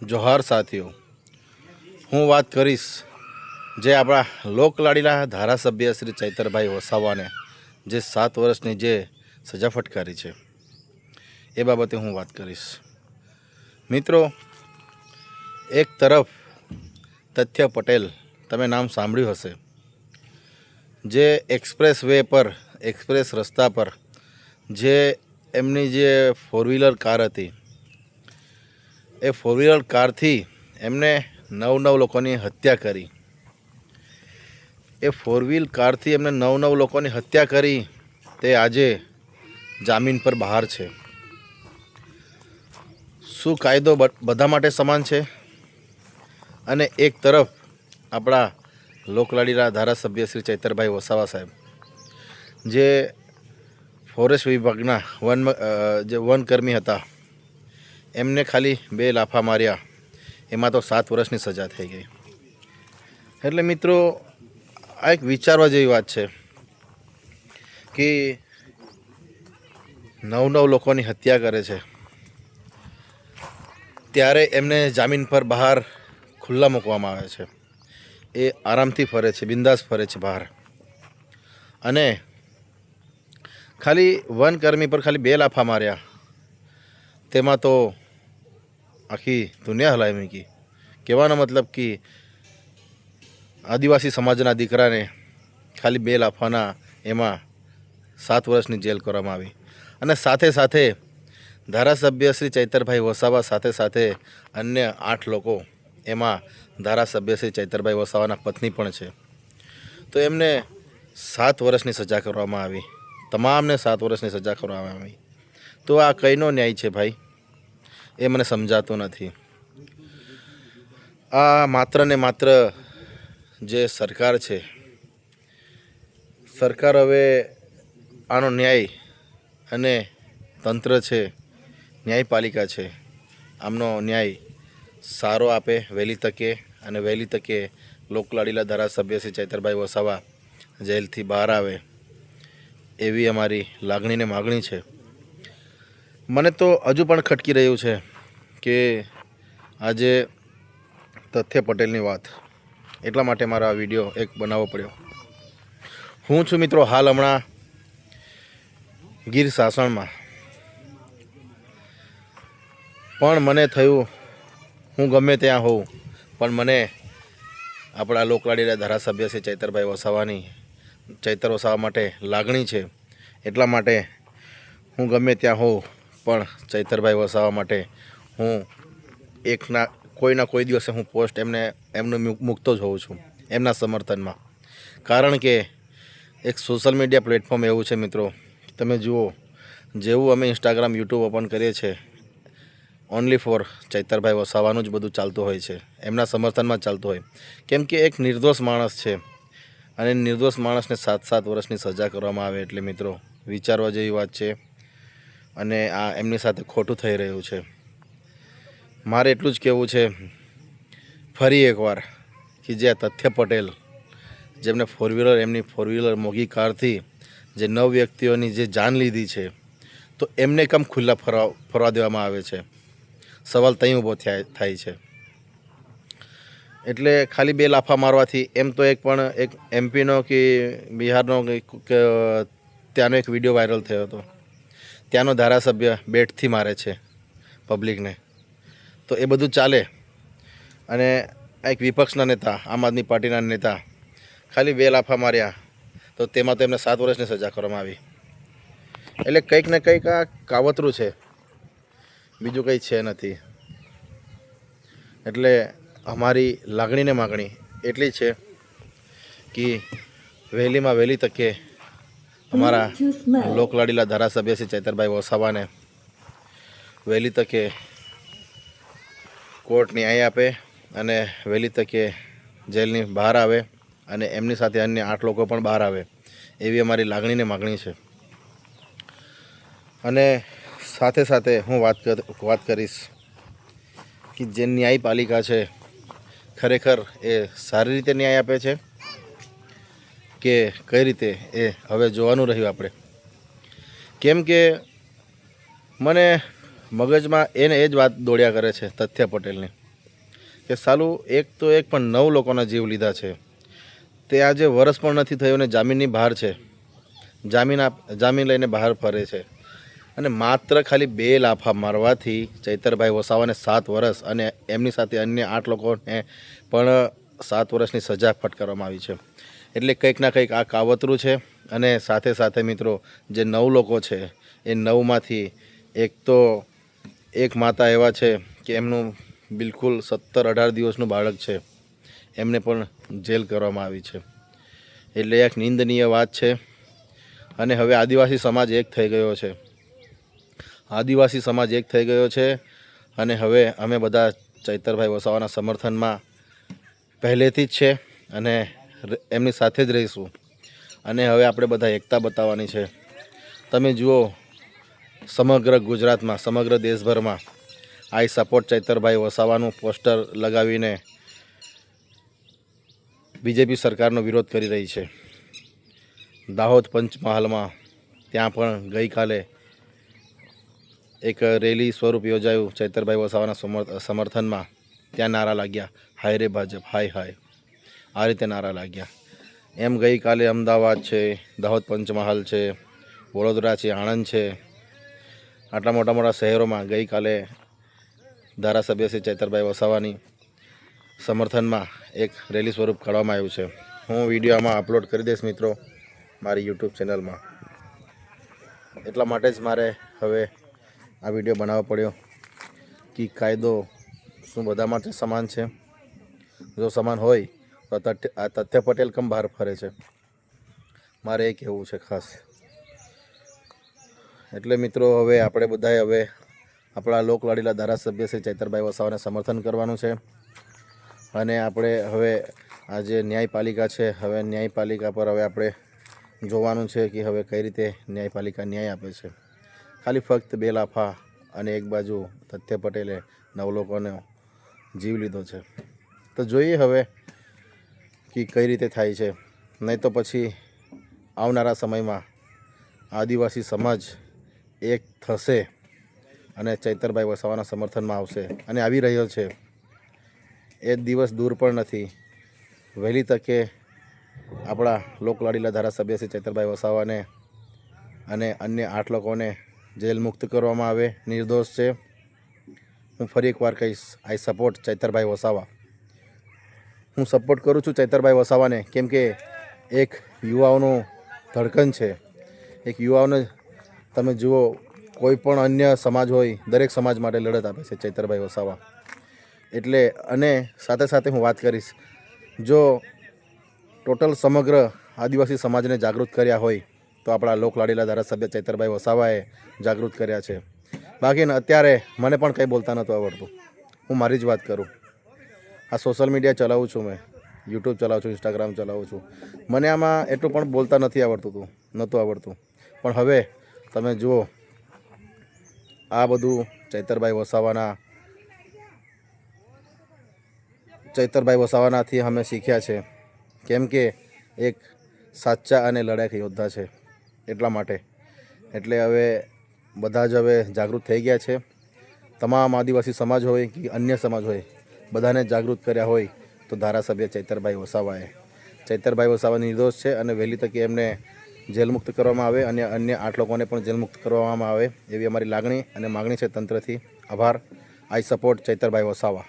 જોહાર સાથીઓ, હું વાત કરીશ જે આપણા લોકલાડીલા ધારાસભ્ય શ્રી ચૈતરભાઈ વસાવાને જે 7 વર્ષની જે સજા ફટકારી છે એ બાબતે હું વાત કરીશ. મિત્રો, એક તરફ તથ્ય પટેલ, તમે નામ સાંભળ્યું હશે, જે એક્સપ્રેસ વે પર, એક્સપ્રેસ રસ્તા પર જે એમની જે 4 વ્હીલર કાર હતી, એ 4 વ્હીલર કારથી એમને 9 લોકોની હત્યા કરી. એ 4 વ્હીલ કારથી એમને 9 લોકોની હત્યા કરી તે આજે જામીન પર બહાર છે. શું કાયદો બધા માટે સમાન છે? અને એક તરફ આપણા લોકલાડીલા ધારાસભ્ય શ્રી ચૈતરભાઈ વસાવા સાહેબ, જે ફોરેસ્ટ વિભાગના જે વનકર્મી હતા, એમને ખાલી 2 લાફા માર્યા, એમાં તો 7 વર્ષની સજા થઈ ગઈ. એટલે મિત્રો, આ એક વિચારવા જેવી વાત છે કે 9 લોકોની હત્યા કરે છે ત્યારે એમને જામીન પર બહાર ખુલ્લા મૂકવામાં આવે છે. એ આરામથી ફરે છે, બિંદાસ ફરે છે બહાર. અને ખાલી વનકર્મી પર ખાલી 2 લાફા માર્યા, તેમાં તો આખી દુનિયા હલાવી મૂકી. કહેવાનો મતલબ કે આદિવાસી સમાજના દીકરાને ખાલી 2 લાફાના એમાં 7 વર્ષની જેલ કરવામાં આવી. અને સાથે સાથે ધારાસભ્ય શ્રી ચૈતરભાઈ વસાવા સાથે સાથે અન્ય 8 લોકો, એમાં ધારાસભ્ય શ્રી ચૈતરભાઈ વસાવાના પત્ની પણ છે, તો એમને 7 વર્ષની સજા કરવામાં આવી. તમામને 7 વર્ષની સજા કરવામાં આવી. તો આ કઈનો ન્યાય છે ભાઈ? એ મને સમજાતું નથી. આ માત્ર ને માત્ર જે સરકાર છે, સરકાર હવે આનો ન્યાય અને તંત્ર છે, ન્યાયપાલિકા છે, આમનો ન્યાય સારો આપે વહેલી તકે, અને વહેલી તકે લોકલાડીલા ધારાસભ્ય શ્રી ચૈતરભાઈ વસાવા જેલથી બહાર આવે, એવી અમારી લાગણીને માગણી છે. મને તો હજુ પણ ખટકી રહ્યું છે કે આજે તથ્ય પટેલની વાત, એટલા માટે મારો આ વિડીયો એક બનાવવો પડ્યો. હું છું મિત્રો હાલ હમણાં ગીર સાસણમાં, પણ મને થયું હું ગમે ત્યાં હોઉં, પણ મને આપણા લોકલાડીલા ધારાસભ્ય શ્રી ચૈતર વસાવા માટે લાગણી છે. એટલા માટે હું ગમે ત્યાં હોઉં, પણ ચૈતરભાઈ વસાવા માટે હું કોઈના કોઈ દિવસે હું પોસ્ટ એમનું મૂકતો જ હોઉં છું, એમના સમર્થનમાં. કારણ કે એક સોશિયલ મીડિયા પ્લેટફોર્મ એવું છે મિત્રો, તમે જુઓ, જેવું અમે ઇન્સ્ટાગ્રામ, યુટ્યુબ ઓપન કરીએ છીએ, ઓનલી ફોર ચૈતરભાઈ વસાવાનું જ બધું ચાલતું હોય છે, એમના સમર્થનમાં ચાલતું હોય. કેમ કે એક નિર્દોષ માણસ છે, અને નિર્દોષ માણસને 7 વર્ષની સજા કરવામાં આવે એટલે મિત્રો વિચારવા જેવી વાત છે. અને આ એમની સાથે ખોટું થઈ રહ્યું છે. મારે એટલું જ કહેવું છે ફરી એકવાર કે જે આ તથ્ય પટેલ, જેમને એમની 4 વ્હીલર મોંઘી કારથી જે 9 વ્યક્તિઓની જે જાન લીધી છે, તો એમને કેમ ખુલ્લા ફરવા દેવામાં આવે છે? સવાલ ત્યાં ઊભો થાય છે. એટલે ખાલી 2 લાફા મારવાથી, એમ તો એક એમપીનો કે બિહારનો ત્યાંનો એક વિડીયો વાયરલ થયો હતો. ત્યાંનો ધારાસભ્ય બેટથી મારે છે પબ્લિકને, તો એ બધું ચાલે. અને એક વિપક્ષના નેતા, આમ આદમી પાર્ટીના નેતા, ખાલી 2 લાફા માર્યા, તો તેમાં તો એમને 7 વર્ષની સજા કરવામાં આવી. એટલે કંઈક ને કંઈક આ કાવતરું છે, બીજું કંઈ છે નથી. એટલે અમારી લાગણીને માગણી એટલી છે કે વહેલીમાં વહેલી તકે અમારા લોકલાડીલા ધારાસભ્ય શ્રી ચૈતરભાઈ વસાવાને વહેલી તકે કોર્ટ ન્યાય આપે, અને વહેલી તકે જેલની બહાર આવે, અને એમની સાથે અન્ય 8 લોકો પણ બહાર આવે, એવી અમારી લાગણીને માગણી છે. અને સાથે સાથે હું વાત કરીશ કે જે ન્યાયપાલિકા છે, ખરેખર એ સારી રીતે ન્યાય આપે છે કે કઈ રીતે, એ હવે જોવાનું રહ્યું આપણે. કેમ કે મને મગજમાં એ જ વાત દોડ્યા કરે છે તથ્ય પટેલની, કે સાલું એક તો એક પણ 9 લોકોના જીવ લીધા છે. તે આજે વરસ પણ નથી થયું ને જામીનની બહાર છે. જામીન લઈને બહાર ફરે છે અને માત્ર ખાલી 2 લાફા મારવાથી ચૈતરભાઈ વસાવાને 7 વર્ષ અને એમની સાથે અન્ય 8 લોકોને પણ 7 વર્ષની સજા ફટકારવામાં આવી છે. એટલે કંઈક ના કંઈક આ કાવતરું છે. અને સાથે સાથે મિત્રો જે 9 લોકો છે એ 9માંથી એક માતા એવા છે કે એમનું બિલકુલ 17-18 દિવસનું બાળક છે, એમને પણ જેલ કરવામાં આવી છે. એટલે એક નિંદનીય વાત છે. અને હવે આદિવાસી સમાજ એક થઈ ગયો છે. અને હવે અમે બધા ચૈતરભાઈ વસાવાના સમર્થનમાં પહેલેથી જ છે અને એમની સાથે જ રહીશું. અને હવે આપણે બધા એકતા બતાવવાની છે. તમે જુઓ, સમગ્ર ગુજરાતમાં, સમગ્ર દેશભરમાં આઈ સપોર્ટ ચૈતરભાઈ વસાવાનું પોસ્ટર લગાવીને બીજેપી સરકારનો વિરોધ કરી રહી છે. દાહોદ પંચમહાલમાં ત્યાં પણ ગઈકાલે એક રેલી સ્વરૂપ યોજાયું ચૈતરભાઈ વસાવાના સમર્થનમાં. ત્યાં નારા લાગ્યા, હાય રે ભાજપ, હાય હાય, આ રીતે નારા લાગ્યા. એમ ગઈકાલે અમદાવાદ છે, દાહોદ પંચમહાલ છે, વડોદરા છે, આણંદ છે, આટલા મોટા શહેરોમાં ગઈકાલે ધારાસભ્ય શ્રી ચૈતરભાઈ વસાવાની સમર્થનમાં એક રેલી સ્વરૂપ કાઢવામાં આવ્યું છે. હું વિડીયોમાં અપલોડ કરી દઈશ મિત્રો મારી યુટ્યુબ ચેનલમાં. એટલા માટે જ મારે હવે આ વિડીયો બનાવવો પડ્યો કે કાયદો શું બધા માટે સમાન છે? જો સમાન હોય તો આ તથ્ય પટેલ કેમ બહાર ફરે છે? મારે એ કહેવું છે ખાસ. એટલે મિત્રો હવે આપણે બધાએ આપણા લોકલાડીલા ધારાસભ્ય શ્રી ચૈતરભાઈ વસાવાને સમર્થન કરવાનું છે. અને આપણે હવે આ જે ન્યાયપાલિકા છે, હવે ન્યાયપાલિકા પર હવે આપણે જોવાનું છે કે હવે કઈ રીતે ન્યાયપાલિકા ન્યાય આપે છે. ખાલી ફક્ત 2 લાફા અને એક બાજુ તથ્ય પટેલે 9 લોકોનો જીવ લીધો છે. તો જોઈએ હવે કે કઈ રીતે થાય છે. નહીં તો પછી આવનારા સમયમાં આદિવાસી સમાજ એક થશે અને ચૈતરભાઈ વસાવાના સમર્થનમાં આવશે અને આવી રહ્યો છે. એ દિવસ દૂર પણ નથી. વહેલી તકે આપણા લોકલાડીલા ધારાસભ્ય શ્રી ચૈતરભાઈ વસાવાને અને અન્ય 8 લોકોને જેલ મુક્ત કરવામાં આવે, નિર્દોષ છે. હું ફરી એકવાર કહીશ, આઈ સપોર્ટ ચૈતરભાઈ વસાવા. હું સપોર્ટ કરું છું ચૈતરભાઈ વસાવાને, કેમ કે એક યુવાઓનું ધડકન છે. એક યુવાઓને તમે જુઓ, કોઈ પણ અન્ય સમાજ હોય, દરેક સમાજ માટે લડત આપે છે ચૈતરભાઈ વસાવા. એટલે અને સાથે સાથે હું વાત કરીશ, જો ટોટલ સમગ્ર આદિવાસી સમાજને જાગૃત કર્યા હોય તો આપણા લોકલાડીલા ધારાસભ્ય ચૈતરભાઈ વસાવાએ જાગૃત કર્યા છે. બાકીને અત્યારે મને પણ કંઈ બોલતા નહોતું આવડતું. હું મારી જ વાત કરું. આ સોશિયલ મીડિયા ચલાવું છું, મેં યુટ્યુબ ચલાવું છું, ઇન્સ્ટાગ્રામ ચલાવું છું. મને આમાં એટલું પણ બોલતા નહોતું આવડતું. પણ હવે તમે જુઓ, આ બધું ચૈતરભાઈ વસાવાનાથી અમે શીખ્યા છે. કેમ કે એક સાચા અને લડાયક યોદ્ધા છે. એટલા માટે એટલે હવે બધા જ જાગૃત થઈ ગયા છે. તમામ આદિવાસી સમાજ હોય કે અન્ય સમાજ હોય, બધાને જાગૃત કર્યા હોય તો ધારાસભ્ય ચૈતરભાઈ વસાવા નિર્દોષ છે અને વહેલી તકે એમને જેલ મુક્ત કરવામાં આવે અને અન્ય 8 લોકોને પણ જેલ મુક્ત કરવામાં આવે એવી અમારી લાગણી અને માગણી છે તંત્રથી. આભાર. આઈ સપોર્ટ ચૈતરભાઈ વસાવા.